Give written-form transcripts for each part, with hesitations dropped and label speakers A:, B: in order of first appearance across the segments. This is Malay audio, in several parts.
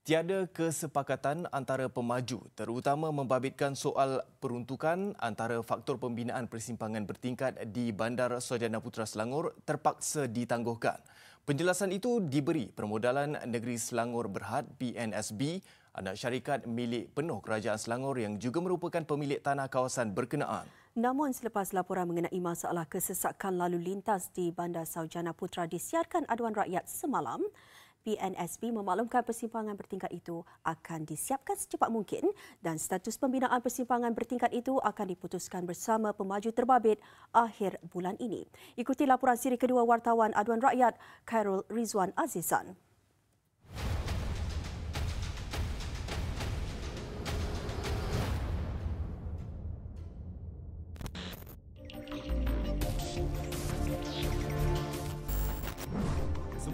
A: Tiada kesepakatan antara pemaju terutama membabitkan soal peruntukan antara faktor pembinaan persimpangan bertingkat di Bandar Sarjana Putra Selangor terpaksa ditangguhkan. Penjelasan itu diberi Permodalan Negeri Selangor Berhad PNSB, anak syarikat milik penuh Kerajaan Selangor yang juga merupakan pemilik tanah kawasan berkenaan.
B: Namun selepas laporan mengenai masalah kesesakan lalu lintas di Bandar Sarjana Putra disiarkan aduan rakyat semalam, PNSB memaklumkan persimpangan bertingkat itu akan disiapkan secepat mungkin dan status pembinaan persimpangan bertingkat itu akan diputuskan bersama pemaju terbabit akhir bulan ini. Ikuti laporan siri kedua wartawan Aduan Rakyat, Khairul Rizwan Azizan.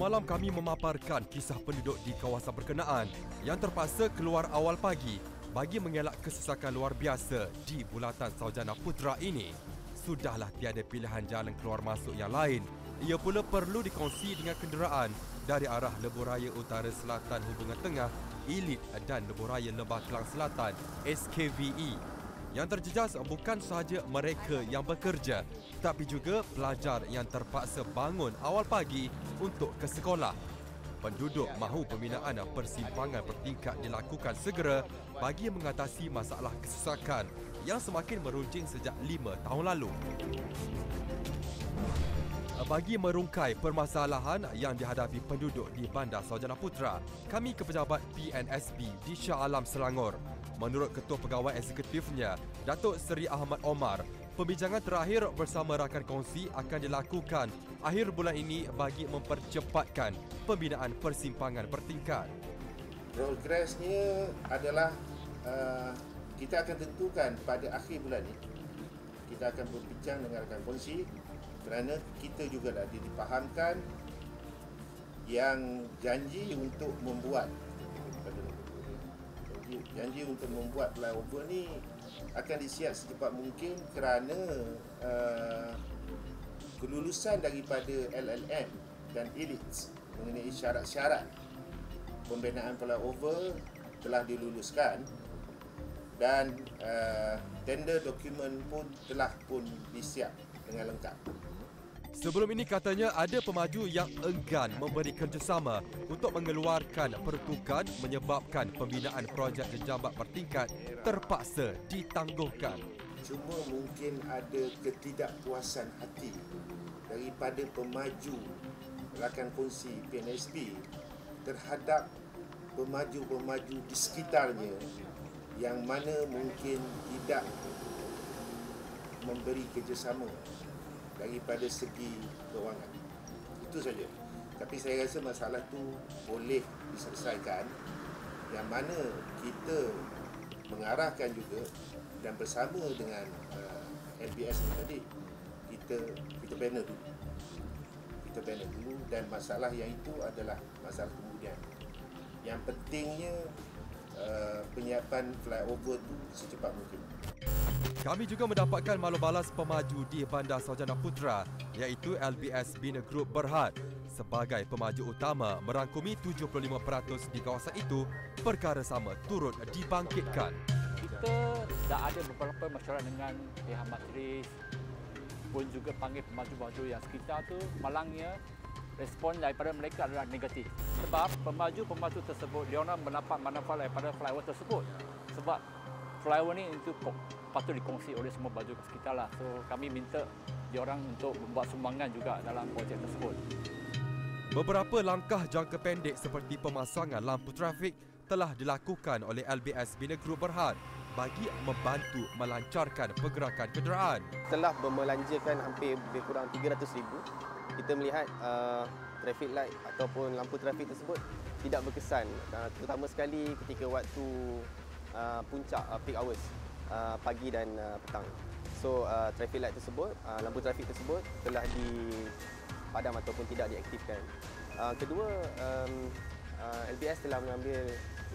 C: Semalam kami memaparkan kisah penduduk di kawasan berkenaan yang terpaksa keluar awal pagi bagi mengelak kesesakan luar biasa di Bulatan Sarjana Putra ini. Sudahlah tiada pilihan jalan keluar masuk yang lain. Ia pula perlu dikongsi dengan kenderaan dari arah Lebuhraya Utara Selatan Hubungan Tengah, Elite dan Lebuhraya Lebah Kelang Selatan SKVE. Yang terjejas bukan sahaja mereka yang bekerja, tapi juga pelajar yang terpaksa bangun awal pagi untuk ke sekolah. Penduduk mahu pembinaan persimpangan bertingkat dilakukan segera bagi mengatasi masalah kesesakan yang semakin meruncing sejak 5 tahun lalu. Bagi merungkai permasalahan yang dihadapi penduduk di Bandar Sarjana Putra, kami ke pejabat PNSB di Shah Alam, Selangor. Menurut Ketua Pegawai Eksekutifnya, Datuk Seri Ahmad Omar, pembincangan terakhir bersama rakan kongsi akan dilakukan akhir bulan ini bagi mempercepatkan pembinaan persimpangan bertingkat.
D: Progresnya adalah kita akan tentukan pada akhir bulan ini. Kita akan berbincang dengan rakan kongsi kerana kita juga dah dipahamkan yang janji untuk membuat flyover ni akan disiap secepat mungkin kerana kelulusan daripada LLM dan Elite mengenai syarat-syarat pembinaan flyover telah diluluskan dan tender dokumen pun telah disiap dengan lengkap.
C: Sebelum ini katanya ada pemaju yang enggan memberi kerjasama untuk mengeluarkan peruntukan menyebabkan pembinaan projek jejambak bertingkat terpaksa ditangguhkan.
D: Cuma mungkin ada ketidakpuasan hati daripada pemaju rakan kongsi PNSB terhadap pemaju-pemaju di sekitarnya yang mana mungkin tidak memberi kerjasama daripada segi kewangan. Itu saja. Tapi saya rasa masalah itu boleh diselesaikan yang mana kita mengarahkan juga dan bersama dengan LBS tadi kita banner dulu. Kita banner dulu dan masalah yang itu adalah masalah kemudian. Yang pentingnya penyiapan flyover itu secepat mungkin.
C: Kami juga mendapatkan maklum balas pemaju di Bandar Sarjana Putra iaitu LBS Bina Group Berhad sebagai pemaju utama merangkumi 75% di kawasan itu perkara sama turut dibangkitkan.
E: Kita dah ada beberapa masyarakat dengan pihak majlis pun juga panggil pemaju-pemaju yang sekitar tu, malangnya respon daripada mereka adalah negatif. Sebab pemaju-pemaju tersebut diorang mendapat manfaat daripada flyover tersebut. Sebab flyover ni itu patut dikongsi oleh semua pemaju kat sekitar lah. So kami minta diorang untuk membuat sumbangan juga dalam projek tersebut.
C: Beberapa langkah jangka pendek seperti pemasangan lampu trafik telah dilakukan oleh LBS Bina Group Berhad bagi membantu melancarkan pergerakan kenderaan.
F: Telah membelanjakan hampir lebih kurang 300,000. Kita melihat traffic light ataupun lampu trafik tersebut tidak berkesan, terutama sekali ketika waktu puncak peak hours pagi dan petang. So traffic light tersebut, lampu trafik tersebut telah dipadam ataupun tidak diaktifkan. Kedua, LBS telah mengambil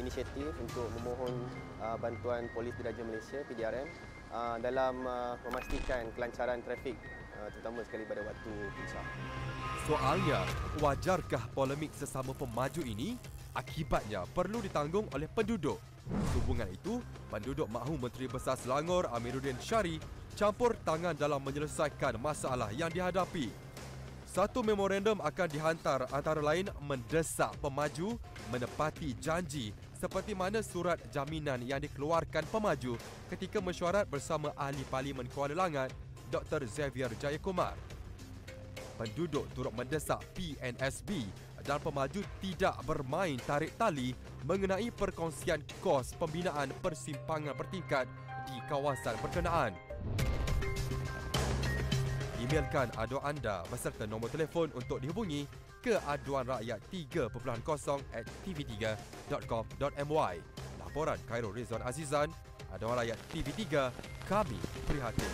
F: inisiatif untuk memohon bantuan Polis Diraja Malaysia PDRM dalam memastikan kelancaran trafik terutama sekali pada waktu puncak.
C: Soalnya, wajarkah polemik sesama pemaju ini? Akibatnya perlu ditanggung oleh penduduk. Sehubungan itu, penduduk mahu Menteri Besar Selangor Amiruddin Syari campur tangan dalam menyelesaikan masalah yang dihadapi. Satu memorandum akan dihantar antara lain mendesak pemaju menepati janji seperti mana surat jaminan yang dikeluarkan pemaju ketika mesyuarat bersama Ahli Parlimen Kuala Langat, Dr. Xavier Jayakumar. Penduduk turut mendesak PNSB dan pemaju tidak bermain tarik tali mengenai perkongsian kos pembinaan persimpangan bertingkat di kawasan berkenaan. Emailkan aduan anda beserta nombor telefon untuk dihubungi ke aduanrakyat3.0@tv3.com.my. Laporan Khairul Rizwan Azizan, Aduan Rakyat TV3, kami prihatin.